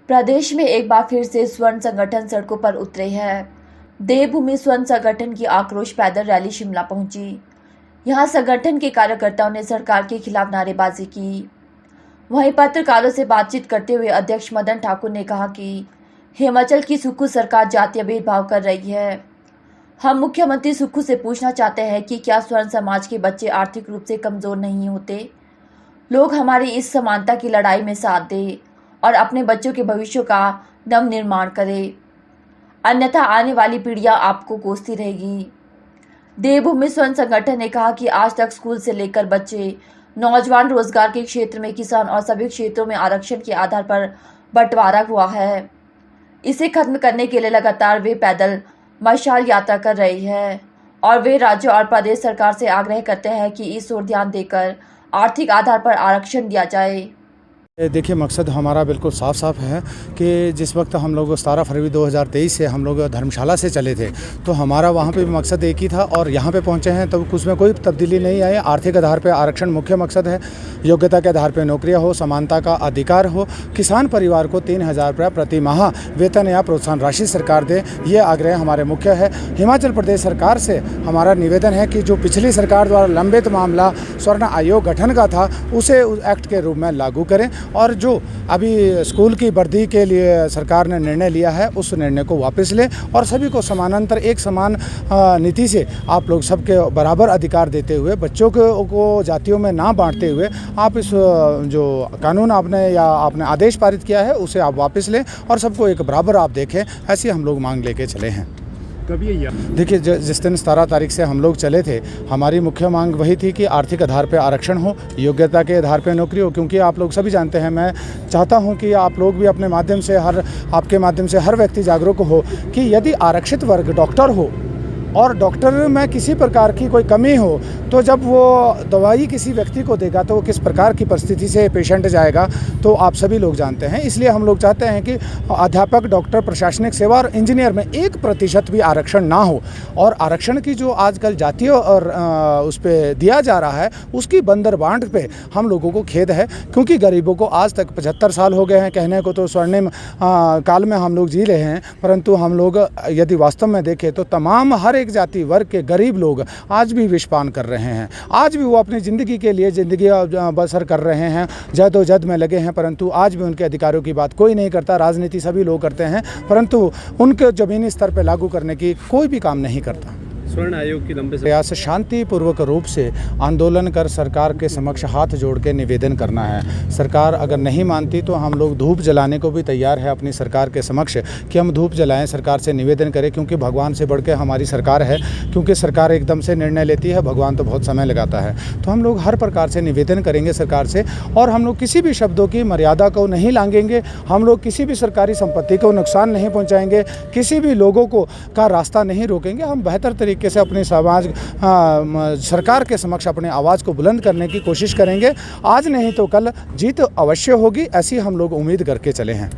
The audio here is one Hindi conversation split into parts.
प्रदेश में एक बार फिर से स्वर्ण संगठन सड़कों पर उतरे हैं। देवभूमि स्वर्ण संगठन की आक्रोश पैदल रैली शिमला पहुंची। यहां संगठन के कार्यकर्ताओं ने सरकार के खिलाफ नारेबाजी की। वहीं पत्रकारों से बातचीत करते हुए अध्यक्ष मदन ठाकुर ने कहा कि हिमाचल की सुक्खू सरकार जातीय भेदभाव कर रही है। हम मुख्यमंत्री सुक्खू से पूछना चाहते हैं कि क्या स्वर्ण समाज के बच्चे आर्थिक रूप से कमजोर नहीं होते? लोग हमारी इस समानता की लड़ाई में साथ दें और अपने बच्चों के भविष्य का नव निर्माण करें, अन्यथा आने वाली पीढ़ियां आपको कोसती रहेगी। देवभूमि स्वर्ण संगठन ने कहा कि आज तक स्कूल से लेकर बच्चे, नौजवान, रोजगार के क्षेत्र में किसान और सभी क्षेत्रों में आरक्षण के आधार पर बंटवारा हुआ है। इसे खत्म करने के लिए लगातार वे पैदल मशाल यात्रा कर रही है और वे राज्य और प्रदेश सरकार से आग्रह करते हैं कि इस ओर ध्यान देकर आर्थिक आधार पर आरक्षण दिया जाए। देखिए, मकसद हमारा बिल्कुल साफ है कि जिस वक्त हम लोग 17 फरवरी 2023 से हम लोग धर्मशाला से चले थे, तो हमारा वहाँ पे भी मकसद एक ही था और यहाँ पे पहुँचे हैं तो उसमें कोई तब्दीली नहीं आई। आर्थिक आधार पे आरक्षण मुख्य मकसद है। योग्यता के आधार पे नौकरियाँ हो, समानता का अधिकार हो, किसान परिवार को 3000 रुपये प्रति माह वेतन या प्रोत्साहन राशि सरकार दे, ये आग्रह हमारे मुख्य है। हिमाचल प्रदेश सरकार से हमारा निवेदन है कि जो पिछली सरकार द्वारा लंबित मामला स्वर्ण आयोग गठन का था, उसे एक्ट के रूप में लागू करें और जो अभी स्कूल की वर्दी के लिए सरकार ने निर्णय लिया है, उस निर्णय को वापस लें और सभी को समानांतर एक समान नीति से आप लोग सबके बराबर अधिकार देते हुए, बच्चों को जातियों में ना बांटते हुए आप इस जो कानून आपने आदेश पारित किया है, उसे आप वापस लें और सबको एक बराबर आप देखें। ऐसी हम लोग मांग लेके चले हैं। कब ये देखिए, जिस दिन 17 तारीख से हम लोग चले थे, हमारी मुख्य मांग वही थी कि आर्थिक आधार पे आरक्षण हो, योग्यता के आधार पे नौकरी हो। क्योंकि आप लोग सभी जानते हैं, मैं चाहता हूं कि आप लोग भी अपने माध्यम से आपके माध्यम से हर व्यक्ति जागरूक हो कि यदि आरक्षित वर्ग डॉक्टर हो और डॉक्टर में किसी प्रकार की कोई कमी हो, तो जब वो दवाई किसी व्यक्ति को देगा तो वो किस प्रकार की परिस्थिति से पेशेंट जाएगा, तो आप सभी लोग जानते हैं। इसलिए हम लोग चाहते हैं कि अध्यापक, डॉक्टर, प्रशासनिक सेवा और इंजीनियर में 1% भी आरक्षण ना हो। और आरक्षण की जो आजकल जातीय और उस पर दिया जा रहा है, उसकी बंदर बांट पे हम लोगों को खेद है। क्योंकि गरीबों को आज तक 75 साल हो गए हैं, कहने को तो स्वर्णिम काल में हम लोग जी रहे हैं, परंतु हम लोग यदि वास्तव में देखें तो तमाम हर एक जाति वर्ग के गरीब लोग आज भी विषपान कर रहे हैं। आज भी वो अपनी ज़िंदगी के लिए ज़िंदगी बसर कर रहे हैं, जद्दोजहद में लगे हैं, परंतु आज भी उनके अधिकारों की बात कोई नहीं करता। राजनीति सभी लोग करते हैं, परंतु उनके ज़मीनी स्तर पर लागू करने की कोई भी काम नहीं करता। स्वर्ण आयोग की लंबे प्रयास शांतिपूर्वक रूप से आंदोलन कर सरकार के समक्ष हाथ जोड़ के निवेदन करना है। सरकार अगर नहीं मानती तो हम लोग धूप जलाने को भी तैयार है अपनी सरकार के समक्ष कि हम धूप जलाएं, सरकार से निवेदन करें। क्योंकि भगवान से बढ़ के हमारी सरकार है। क्योंकि सरकार एकदम से निर्णय लेती है, भगवान तो बहुत समय लगाता है। तो हम लोग हर प्रकार से निवेदन करेंगे सरकार से और हम लोग किसी भी शब्दों की मर्यादा को नहीं लांघेंगे। हम लोग किसी भी सरकारी संपत्ति को नुकसान नहीं पहुँचाएंगे, किसी भी लोगों को का रास्ता नहीं रोकेंगे। हम बेहतर तरीके से अपने सरकार के समक्ष अपनी आवाज़ को बुलंद करने की कोशिश करेंगे। आज नहीं तो कल जीत अवश्य होगी, ऐसी हम लोग उम्मीद करके चले हैं।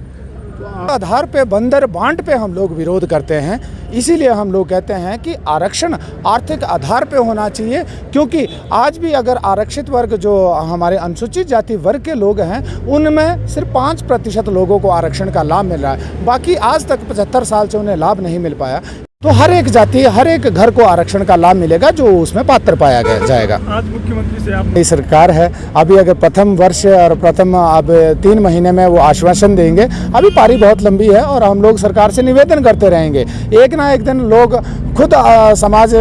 आधार पे बंदर बांट पे हम लोग विरोध करते हैं। इसीलिए हम लोग कहते हैं कि आरक्षण आर्थिक आधार पे होना चाहिए। क्योंकि आज भी अगर आरक्षित वर्ग जो हमारे अनुसूचित जाति वर्ग के लोग हैं, उनमें सिर्फ 5% लोगों को आरक्षण का लाभ मिल रहा है। बाकी आज तक 75 साल से उन्हें लाभ नहीं मिल पाया। तो हर एक जाति, हर एक घर को आरक्षण का लाभ मिलेगा जो उसमें पात्र पाया जाएगा। आज मुख्यमंत्री से आप नई सरकार है, अभी अगर प्रथम वर्ष और प्रथम अब 3 महीने में वो आश्वासन देंगे। अभी पारी बहुत लंबी है और हम लोग सरकार से निवेदन करते रहेंगे। एक ना एक दिन लोग खुद समाज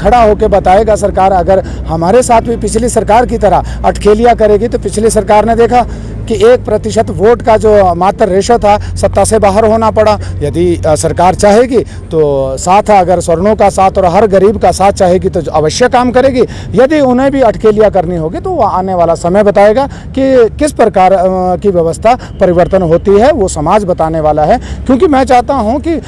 खड़ा होकर बताएगा। सरकार अगर हमारे साथ भी पिछली सरकार की तरह अटखेलियाँ करेगी, तो पिछली सरकार ने देखा कि 1% वोट का जो मात्र रेशो था, सत्ता से बाहर होना पड़ा। यदि सरकार चाहेगी तो साथ, अगर स्वर्णों का साथ और हर गरीब का साथ चाहेगी तो अवश्य काम करेगी। यदि उन्हें भी अटखेलियाँ करनी होगी तो वो आने वाला समय बताएगा कि किस प्रकार की व्यवस्था परिवर्तन होती है, वो समाज बताने वाला है। क्योंकि मैं चाहता हूँ कि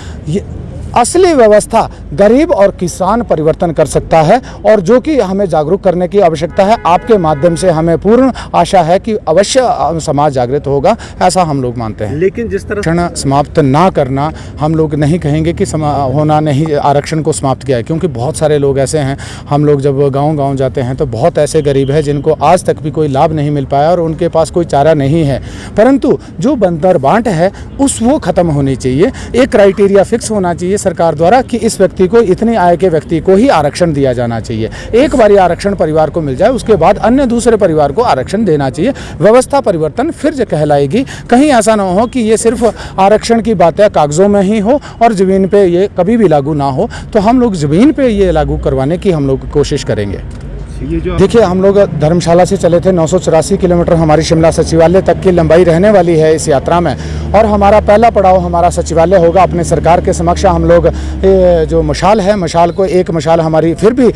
असली व्यवस्था गरीब और किसान परिवर्तन कर सकता है, और जो कि हमें जागरूक करने की आवश्यकता है। आपके माध्यम से हमें पूर्ण आशा है कि अवश्य समाज जागृत होगा, ऐसा हम लोग मानते हैं। लेकिन जिस तरह आरक्षण समाप्त ना करना, हम लोग नहीं कहेंगे कि होना नहीं आरक्षण को समाप्त किया है, क्योंकि बहुत सारे लोग ऐसे हैं, हम लोग जब गांव-गांव जाते हैं तो बहुत ऐसे गरीब हैं जिनको आज तक भी कोई लाभ नहीं मिल पाया और उनके पास कोई चारा नहीं है। परंतु जो बंदर बांट है वो खत्म होनी चाहिए। एक क्राइटेरिया फिक्स होना चाहिए सरकार द्वारा कि इस व्यक्ति को, इतनी आय के व्यक्ति को ही आरक्षण दिया जाना चाहिए। एक बार आरक्षण परिवार को मिल जाए, उसके बाद अन्य दूसरे परिवार को आरक्षण देना चाहिए। व्यवस्था परिवर्तन फिर जो कहलाएगी। कहीं ऐसा ना हो कि ये सिर्फ आरक्षण की बातें कागजों में ही हो और ज़मीन पे ये कभी भी लागू ना हो। तो हम लोग ज़मीन पे ये लागू करवाने की हम लोग कोशिश करेंगे। ये जो देखिए, हम लोग धर्मशाला से चले थे, 984 किलोमीटर हमारी शिमला सचिवालय तक की लंबाई रहने वाली है इस यात्रा में, और हमारा पहला पड़ाव हमारा सचिवालय होगा। अपने सरकार के समक्ष हम लोग जो मशाल है, मशाल को एक मशाल हमारी फिर भी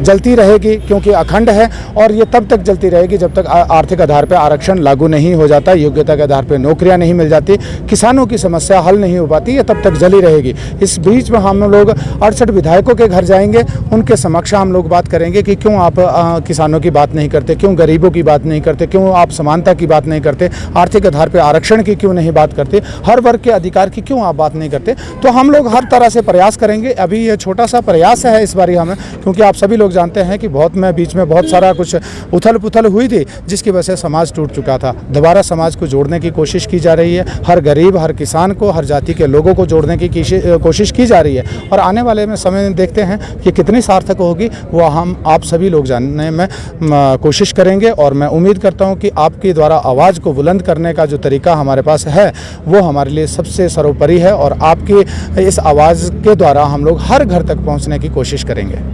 जलती रहेगी, क्योंकि अखंड है, और ये तब तक जलती रहेगी जब तक आर्थिक आधार पर आरक्षण लागू नहीं हो जाता, योग्यता के आधार पर नौकरियाँ नहीं मिल जाती, किसानों की समस्या हल नहीं हो पाती, ये तब तक जली रहेगी। इस बीच में हम लोग 68 विधायकों के घर जाएंगे, उनके समक्ष हम लोग बात करेंगे कि क्यों आप किसानों की बात नहीं करते, क्यों गरीबों की बात नहीं करते, क्यों आप समानता की बात नहीं करते, आर्थिक आधार पर आरक्षण की क्यों नहीं बात करते, हर वर्ग के अधिकार की क्यों आप बात नहीं करते। तो हम लोग हर तरह से प्रयास करेंगे। अभी ये छोटा सा प्रयास है इस बारी हमें, क्योंकि आप सभी लोग जानते हैं कि बीच में बहुत सारा कुछ उथल पुथल हुई थी, जिसकी वजह से समाज टूट चुका था। दोबारा समाज को जोड़ने की कोशिश की जा रही है। हर गरीब, हर किसान को, हर जाति के लोगों को जोड़ने की कोशिश की जा रही है, और आने वाले में समय में देखते हैं कि कितनी सार्थक होगी, वो हम आप सभी लोग जानने में कोशिश करेंगे। और मैं उम्मीद करता हूं कि आपके द्वारा आवाज़ को बुलंद करने का जो तरीका हमारे पास है वो हमारे लिए सबसे सर्वोपरि है, और आपकी इस आवाज़ के द्वारा हम लोग हर घर तक पहुंचने की कोशिश करेंगे।